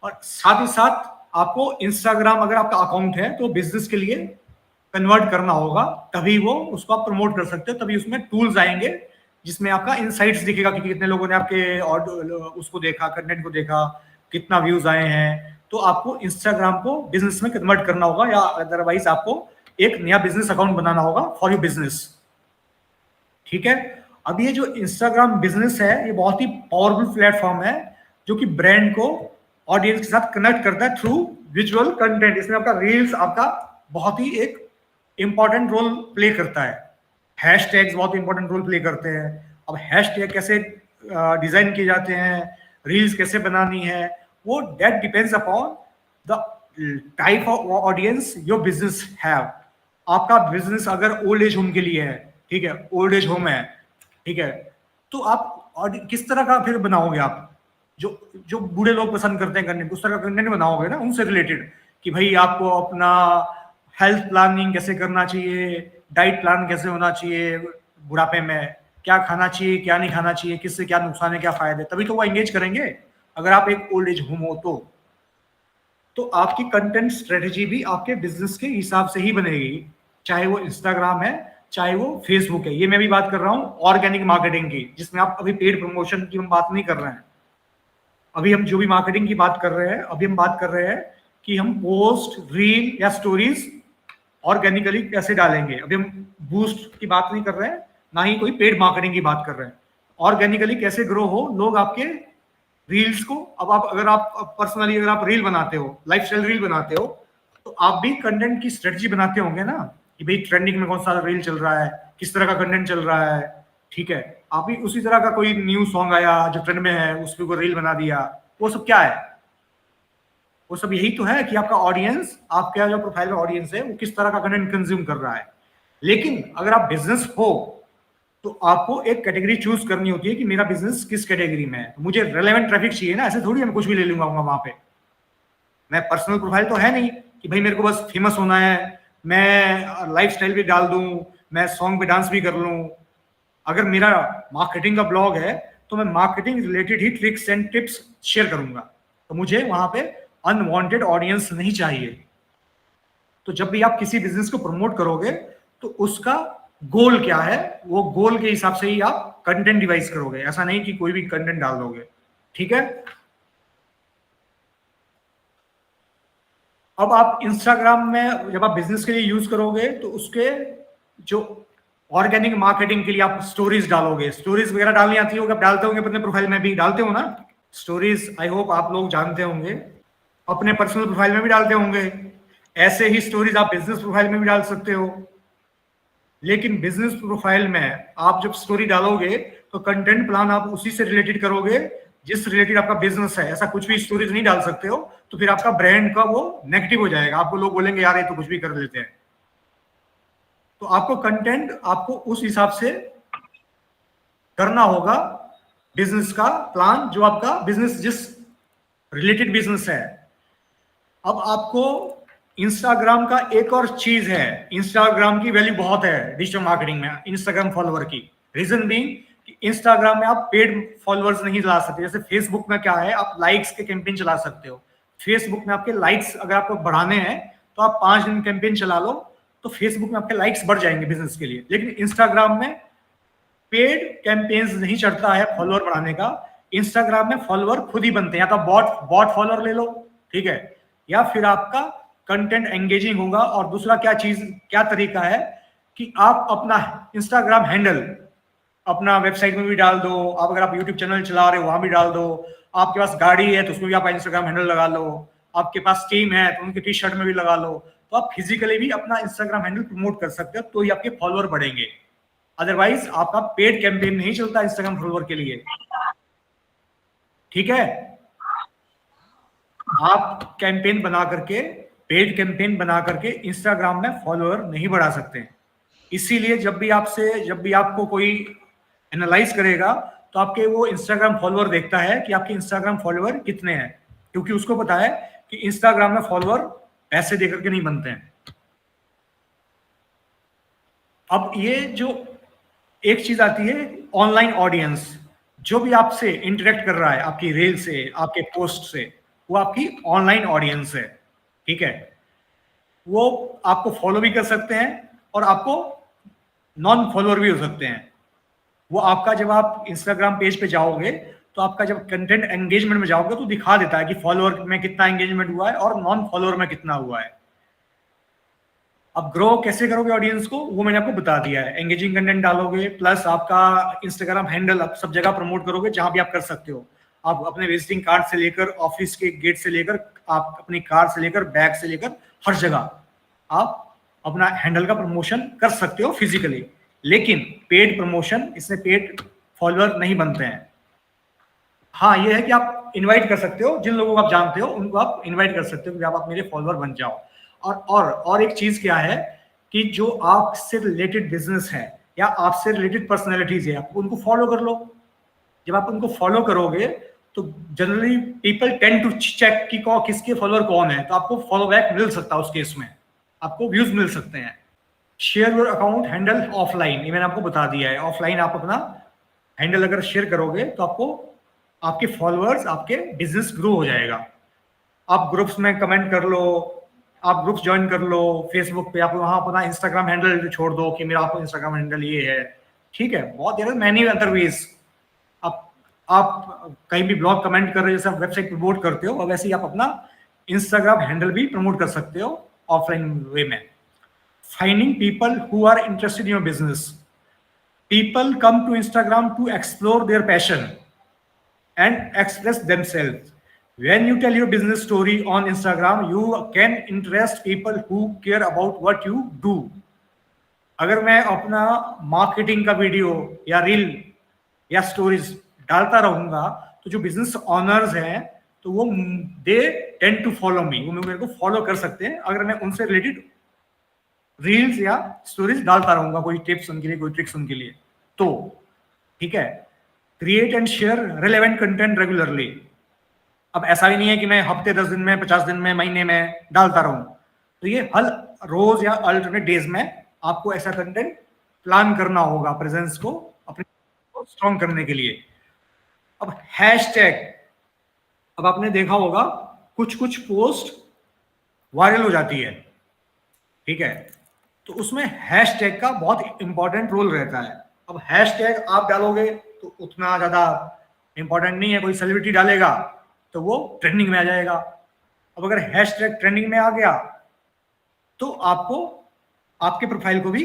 और साथ ही साथ आपको इंस्टाग्राम अगर आपका अकाउंट है तो बिजनेस के लिए कन्वर्ट करना होगा, तभी वो उसको आप प्रमोट कर सकते हो, तभी उसमें टूल्स आएंगे जिसमें आपका इनसाइट्स दिखेगा कि कितने लोगों ने आपके उसको देखा, कंटेंट को देखा, कितना व्यूज आए हैं। तो आपको इंस्टाग्राम को बिजनेस में कन्वर्ट करना होगा, या अदरवाइज आपको एक नया बिजनेस अकाउंट बनाना होगा फॉर योर बिजनेस। ठीक है। अब ये जो इंस्टाग्राम बिजनेस है ये बहुत ही पावरफुल प्लेटफॉर्म है जो कि ब्रांड को ऑडियंस के साथ कनेक्ट करता है थ्रू विजुअल कंटेंट। इसमें आपका रील्स आपका बहुत ही एक इंपॉर्टेंट रोल प्ले करता है। हैशटैग्स बहुत इंपॉर्टेंट रोल प्ले करते हैं। अब हैशटैग कैसे डिजाइन किए जाते हैं, रील्स कैसे बनानी है, वो that depends upon the type of audience your business have. आपका बिजनेस अगर ओल्ड एज होम के लिए है, ठीक है, ओल्ड एज होम है, ठीक है, तो आप किस तरह का फिर बनाओगे आप? जो जो बूढ़े लोग पसंद करते हैं कंटेंट, उस तरह का कंटेंट बनाओगे ना उनसे रिलेटेड, कि भाई आपको अपना हेल्थ प्लानिंग कैसे करना चाहिए, डाइट प्लान कैसे होना चाहिए, बुढ़ापे में क्या खाना चाहिए, क्या नहीं खाना चाहिए, किससे क्या नुकसान है, क्या फायदे, तभी तो वो एंगेज करेंगे। अगर आप एक ओल्ड एज होम हो तो आपकी कंटेंट स्ट्रेटेजी भी आपके बिजनेस के हिसाब से ही बनेगी, चाहे वो इंस्टाग्राम है, चाहे वो फेसबुक है। ये मैं भी बात कर रहा हूँ ऑर्गेनिक मार्केटिंग की, जिसमें आप अभी पेड प्रमोशन की हम बात नहीं कर रहे हैं। अभी हम जो भी मार्केटिंग की बात कर रहे हैं, अभी हम बात कर रहे हैं कि हम पोस्ट, रील या स्टोरीज ऑर्गेनिकली कैसे डालेंगे। अभी हम बूस्ट की बात नहीं कर रहे हैं, ना ही कोई पेड मार्केटिंग की बात कर रहे हैं। ऑर्गेनिकली कैसे ग्रो हो लोग आपके रील्स को। अब आप अगर आप पर्सनली अगर आप रील बनाते हो, लाइफस्टाइल रील बनाते हो, तो आप भी कंटेंट की स्ट्रेटजी बनाते होंगे ना, कि भाई ट्रेंडिंग में कौन सा रील चल रहा है, किस तरह का कंटेंट चल रहा है। ठीक है, आप भी उसी तरह का कोई न्यू सॉन्ग आया जो ट्रेंड में है उस पर कोई रील बना दिया। वो सब क्या है? वो सब यही तो है कि आपका ऑडियंस, आपका जो प्रोफाइल में ऑडियंस है वो किस तरह का कंटेंट कंज्यूम कर रहा है। लेकिन अगर आप बिजनेस हो तो आपको एक कैटेगरी चूज करनी होती है कि मेरा बिजनेस किस कैटेगरी में है। तो मुझे रेलेवेंट ट्रैफिक चाहिए ना, ऐसे थोड़ी मैं कुछ भी ले लूंगा वहां पे। मैं पर्सनल प्रोफाइल तो है नहीं कि भाई मेरे को बस फेमस होना है, मैं लाइफस्टाइल भी डाल दूं, मैं सॉन्ग पे डांस भी कर लूं। अगर मेरा मार्केटिंग का ब्लॉग है तो मैं marketing related he tricks and tips share करूंगा। तो मुझे वहां पे अनवांटेड ऑडियंस नहीं चाहिए। तो जब भी आप किसी बिजनेस को प्रमोट करोगे तो उसका गोल क्या है, वो गोल के हिसाब से ही आप कंटेंट डिवाइस करोगे। ऐसा नहीं कि कोई भी कंटेंट डाल दोगे। ठीक है। अब आप इंस्टाग्राम में जब आप बिजनेस के लिए यूज करोगे तो उसके जो ऑर्गेनिक मार्केटिंग के लिए आप स्टोरीज डालोगे, स्टोरीज वगैरह डालनी आती होगी, आप डालते होंगे अपने प्रोफाइल में भी, डालते हो ना स्टोरीज? आई होप आप लोग जानते होंगे, अपने पर्सनल प्रोफाइल में भी डालते होंगे। ऐसे ही स्टोरीज आप बिजनेस प्रोफाइल में भी डाल सकते हो। लेकिन बिजनेस प्रोफाइल में आप जब स्टोरी डालोगे तो कंटेंट प्लान आप उसी से रिलेटेड करोगे जिस रिलेटेड आपका बिजनेस है। ऐसा कुछ भी स्टोरीज नहीं डाल सकते हो, तो फिर आपका ब्रांड का वो नेगेटिव हो जाएगा। आपको लोग बोलेंगे यार ये तो कुछ भी कर लेते हैं। तो आपको कंटेंट आपको उस हिसाब से करना होगा, बिजनेस का प्लान जो आपका बिजनेस जिस रिलेटेड बिजनेस है। अब आपको इंस्टाग्राम का एक और चीज है, इंस्टाग्राम की वैल्यू बहुत है डिजिटल मार्केटिंग में, इंस्टाग्राम फॉलोअर की। रीजन बीइंग कि इंस्टाग्राम में आप पेड फॉलोअर्स नहीं ला सकते। जैसे फेसबुक में क्या है, आप लाइक्स के कैंपेन चला सकते हो। फेसबुक में आपके लाइक्स अगर आपको बढ़ाने हैं तो आप 5 दिन कैंपेन चला लो, तो फेसबुक में आपके लाइक्स बढ़ जाएंगे बिजनेस के लिए। लेकिन इंस्टाग्राम में पेड कैंपेन्स नहीं चढ़ता है फॉलोअर बढ़ाने का। इंस्टाग्राम में फॉलोअर खुद ही बनते हैं, या तो बॉट बॉट फॉलोअर ले लो, ठीक है, या फिर आपका कंटेंट एंगेजिंग होगा। और दूसरा क्या चीज, क्या तरीका है कि आप अपना इंस्टाग्राम हैंडल अपना वेबसाइट में भी डाल दो। आप अगर आप यूट्यूब चैनल चला रहे हो वहां भी डाल दो। आपके पास गाड़ी है तो उसमें भी आप इंस्टाग्राम हैंडल लगा लो। आपके पास टीम है तो उनकी टी शर्ट में भी लगा लो। तो आप फिजिकली भी अपना इंस्टाग्राम हैंडल प्रमोट कर सकते हो, तो ही आपके फॉलोअर बढ़ेंगे। अदरवाइज आपका पेड कैंपेन नहीं चलता इंस्टाग्राम फॉलोअर के लिए। ठीक है। आप कैंपेन बना करके, पेड कैंपेन बना करके इंस्टाग्राम में फॉलोअर नहीं बढ़ा सकते। इसीलिए जब भी आपको कोई एनालाइज करेगा तो आपके वो इंस्टाग्राम फॉलोअर देखता है कि आपके इंस्टाग्राम फॉलोअर कितने हैं, क्योंकि उसको पता है कि इंस्टाग्राम में फॉलोअर पैसे देकर के नहीं बनते हैं। अब ये जो एक चीज आती है ऑनलाइन ऑडियंस, जो भी आपसे इंटरेक्ट कर रहा है आपकी रील से, आपके पोस्ट से, वो आपकी ऑनलाइन ऑडियंस है, ठीक है। वो आपको फॉलो भी कर सकते हैं और आपको नॉन फॉलोअर भी हो सकते हैं। वो आपका जब आप इंस्टाग्राम पेज पे जाओगे तो आपका जब कंटेंट एंगेजमेंट में जाओगे तो दिखा देता है कि फॉलोअर में कितना एंगेजमेंट हुआ है और नॉन फॉलोअर में कितना हुआ है। अब ग्रो कैसे करोगे ऑडियंस को, वो मैंने आपको बता दिया है। एंगेजिंग कंटेंट डालोगे, प्लस आपका इंस्टाग्राम हैंडल आप सब जगह प्रमोट करोगे जहां भी आप कर सकते हो। आप अपने विजिटिंग कार्ड से लेकर, ऑफिस के गेट से लेकर, आप अपनी कार से लेकर, बैग से लेकर, हर जगह आप अपना हैंडल का प्रमोशन कर सकते हो फिजिकली। लेकिन पेड प्रमोशन, इसमें पेड फॉलोअर नहीं बनते हैं। हाँ, ये है कि आप इनवाइट कर सकते हो, जिन लोगों को आप जानते हो उनको आप इनवाइट कर सकते हो कि आप मेरे फॉलोअर बन जाओ। और एक चीज क्या है कि जो आपसे रिलेटेड बिजनेस है या आपसे रिलेटेड पर्सनैलिटीज है, आप उनको फॉलो कर लो। जब आप उनको फॉलो करोगे तो generally people tend to check कि किसके फॉलोअर कौन है, तो आपको फॉलो बैक मिल सकता है। उस केस में आपको व्यूज मिल सकते हैं। Share your account handle offline, ये मैंने आपको बता दिया है। ऑफलाइन आप अपना हैंडल अगर शेयर करोगे तो आपको आपके फॉलोअर्स, आपके बिजनेस ग्रो हो जाएगा। आप ग्रुप्स में कमेंट कर लो, आप ग्रुप्स ज्वाइन कर लो फेसबुक पे, आप वहां अपना इंस्टाग्राम हैंडल छोड़ दो कि मेरा आपको इंस्टाग्राम हैंडल ये है, ठीक है। बहुत देर मैनी अदर वेज। आप कहीं भी ब्लॉग कमेंट कर रहे हो, जैसे आप वेबसाइट प्रमोट करते हो, और वैसे ही आप अपना इंस्टाग्राम हैंडल भी प्रमोट कर सकते हो ऑफलाइन वे में। Finding people who are interested in your business. People come to Instagram to explore their passion and express themselves. When you tell your business story on Instagram, you can interest people who care about what you do. अगर मैं अपना marketing का video या reel या stories डालता रहूंगा तो जो बिजनेस ऑनर्स हैं तो वो they tend to follow me, वो मेरे को फॉलो कर सकते हैं अगर मैं उनसे रिलेटेड रील्स या स्टोरीज डालता रहूंगा, कोई टिप्स उनके लिए, कोई ट्रिक्स उनके लिए, तो ठीक है। Create and share relevant content regularly. अब ऐसा भी नहीं है कि मैं हफ्ते 10 दिन में, 50 दिन में, महीने में डालता रहूं, तो ये हर रोज या अल्टरनेट डेज में आपको ऐसा कंटेंट प्लान करना होगा प्रेजेंस को अपने स्ट्रॉन्ग करने के लिए। अब हैशटैग, अब आपने देखा होगा कुछ कुछ पोस्ट वायरल हो जाती है, ठीक है, तो उसमें हैशटैग का बहुत इंपॉर्टेंट रोल रहता है। अब हैशटैग आप डालोगे तो उतना ज्यादा इंपॉर्टेंट नहीं है, कोई सेलिब्रिटी डालेगा तो वो ट्रेंडिंग में आ जाएगा। अब अगर हैशटैग ट्रेंडिंग में आ गया तो आपको आपके प्रोफाइल को भी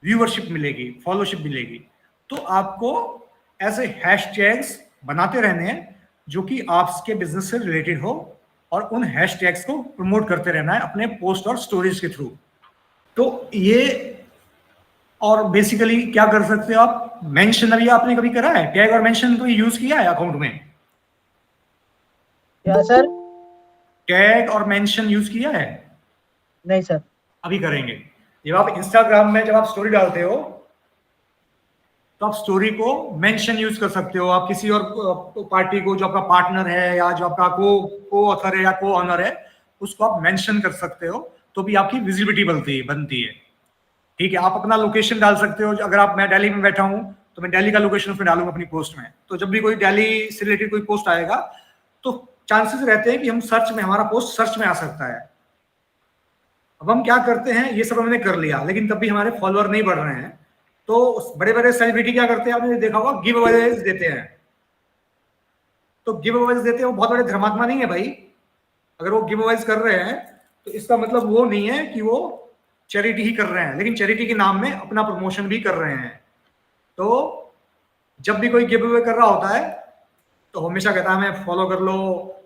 व्यूअरशिप मिलेगी, फॉलोशिप मिलेगी। तो आपको ऐसे हैशटैग्स बनाते रहने हैं जो कि आपके बिजनेस से रिलेटेड हो, और उन हैशटैग्स को प्रमोट करते रहना है अपने पोस्ट और स्टोरीज के थ्रू। तो ये, और बेसिकली क्या कर सकते हो आप, मेंशन अभी आपने कभी करा है टैग और मेंशन तो यूज किया है अकाउंट में? क्या सर? टैग और मेंशन यूज किया है? नहीं सर। अभी करेंगे। जब आप इंस्टाग्राम में जब आप स्टोरी डालते हो तो आप स्टोरी को मेंशन यूज कर सकते हो। आप किसी और पार्टी को, जो आपका पार्टनर है या जो आपका को ऑथर है या को ऑनर है, उसको आप मेंशन कर सकते हो, तो भी आपकी विजिबिलिटी बनती है, ठीक है। आप अपना लोकेशन डाल सकते हो। अगर आप, मैं दिल्ली में बैठा हूं तो मैं दिल्ली का लोकेशन उसमें डालूंगा अपनी पोस्ट में, तो जब भी कोई दिल्ली से रिलेटेड कोई पोस्ट आएगा तो चांसेस रहते हैं कि हम सर्च में, हमारा पोस्ट सर्च में आ सकता है। अब हम क्या करते हैं, ये सब हमने कर लिया, लेकिन तब भी हमारे फॉलोअर नहीं बढ़ रहे हैं, तो बड़े बड़े सेलिब्रिटी क्या करते हैं, आपने देखा होगा, गिव अवेज देते हैं। तो गिव अवेज देते हैं, वो बहुत बड़े धर्मात्मा नहीं है भाई। अगर वो गिव अवेज कर रहे हैं तो इसका मतलब वो नहीं है कि वो चैरिटी ही कर रहे हैं, लेकिन चैरिटी के नाम में अपना प्रमोशन भी कर रहे हैं। तो जब भी कोई गिव अवे कर रहा होता है तो हमेशा कहता है हमें फॉलो कर लो,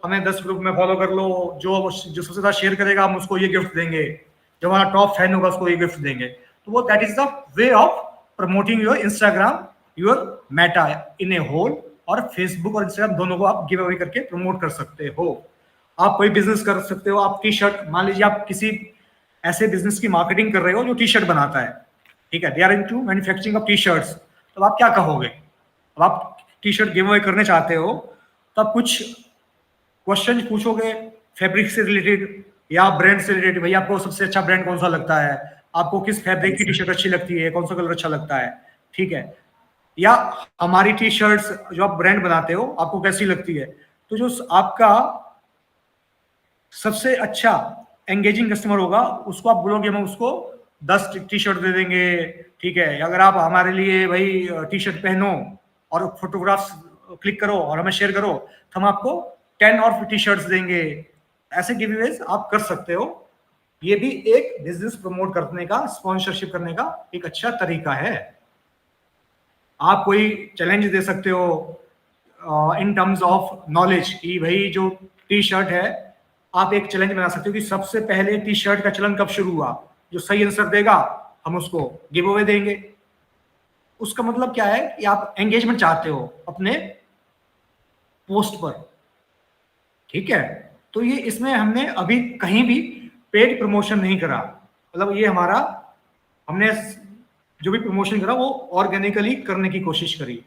हमें 10 ग्रुप में फॉलो कर लो, जो सबसे ज्यादा शेयर करेगा हम उसको ये गिफ्ट देंगे, जो हमारा टॉप फैन होगा उसको ये गिफ्ट देंगे। तो वो that is the way of promoting your Instagram, your Meta in a whole, और फेसबुक और इंस्टाग्राम दोनों को आप गिव अवे करके प्रमोट कर सकते हो। आप कोई बिजनेस कर सकते हो, आप टी शर्ट, मान लीजिए आप किसी ऐसे बिजनेस की मार्केटिंग कर रहे हो जो टी शर्ट बनाता है, ठीक है, they are into manufacturing of T shirts, तो आप क्या कहोगे? अब आप टी शर्ट गिव अवे करने चाहते हो तो आप कुछ क्वेश्चन पूछोगे फैब्रिक से रिलेटेड या ब्रांड से रिलेटेड। भैया आपको सबसे अच्छा ब्रांड कौन सा लगता है, आपको किस फैब्रिक की टी शर्ट अच्छी लगती है, कौन सा कलर अच्छा लगता है, ठीक है, या हमारी टी शर्ट्स जो आप ब्रांड बनाते हो आपको कैसी लगती है। तो जो आपका सबसे अच्छा एंगेजिंग कस्टमर होगा उसको आप बोलोगे हम उसको 10 टी शर्ट दे देंगे, ठीक है, अगर आप हमारे लिए भाई टी शर्ट पहनो और फोटोग्राफ्स क्लिक करो और हमें शेयर करो तो हम आपको 10 और टी शर्ट्स देंगे। ऐसे गिवअवेज आप कर सकते हो। ये भी एक बिजनेस प्रमोट करने का, स्पॉन्सरशिप करने का एक अच्छा तरीका है। आप कोई चैलेंज दे सकते हो इन टर्म्स ऑफ नॉलेज कि भाई जो टी शर्ट है, आप एक चैलेंज बना सकते हो कि सबसे पहले टी शर्ट का चलन कब शुरू हुआ, जो सही आंसर देगा हम उसको गिव अवे देंगे। उसका मतलब क्या है कि आप एंगेजमेंट चाहते हो अपने पोस्ट पर, ठीक है। तो ये इसमें हमने अभी कहीं भी पेड प्रमोशन नहीं करा, मतलब ये हमारा, हमने जो भी प्रमोशन करा वो ऑर्गेनिकली करने की कोशिश करी।